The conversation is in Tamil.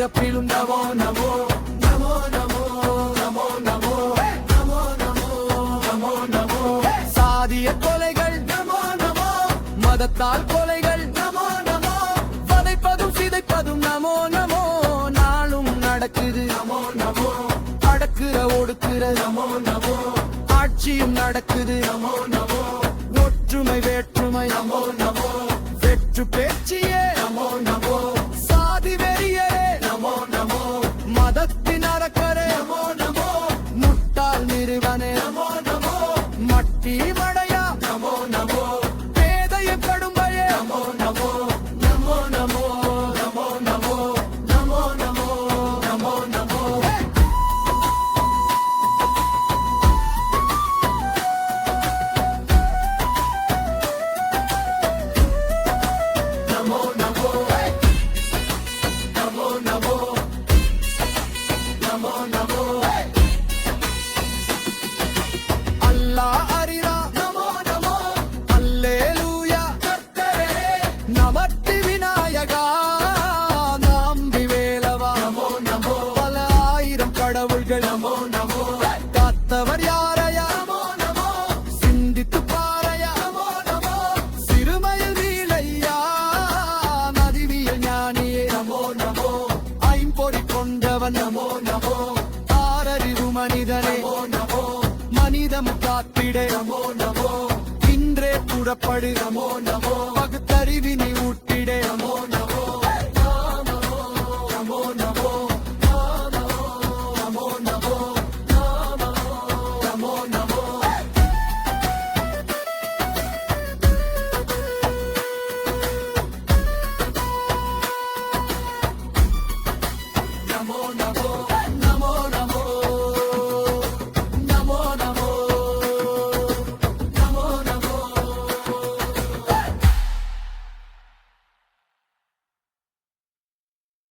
பிறப்பிலும் நமோ நமோ நமோ நமோ நமோ நமோ நமோ நமோ நமோ நமோ சாதிய கொலைகள் நமோ நமோ மதத்தால் கொலைகள் நமோ நமோ வதைப்பதும் சிதைப்பதும் நமோ நமோ நாளும் நடக்குது நமோ நமோ அடக்குற ஒடுக்குற நமோ நமோ ஆட்சியும் நடக்குது நமோ நமோ ஒற்றுமை வேற்றுமை நமோ நமோ வெற்று பேச்சியே நமோ நமோ சாதி வெறியே நமோ நமோ மதத்தின் அரக்கரே நமோ நமோ முட்டாள் நிறுவனே நமோ நமோ மட்டி மடையா நமோ நமோ பேதைய கடும்பையே நமோ நமோ நமோ நமோ நமோ நமோ நமோ நமோ நமோ நமோ அல்லாஹ் அரிரா நமோ நமோ அல்லேலூயா கர்த்தரே நமட்டி விநாயகா நம்பி வேலவா நமோ நமோ பல ஆயிரம் கடவுள்கள் நமோ நமோ காத்தவர் யாரையா நமோ நமோ சிந்தித்து பாரையா நமோ நமோ சிறுமையில் வீழையா நதிவியல் ஞானியே நமோ நமோ ஐம்பொறி கொண்டவன் நமோ நமோ ஆறறிவு மனிதனே நமோ நமோ மனிதம் காத்திட நமோ நமோ இன்றே புறப்படு நமோ நமோ பகுத்தறிவினை ஊட்டிட நமோ நமோ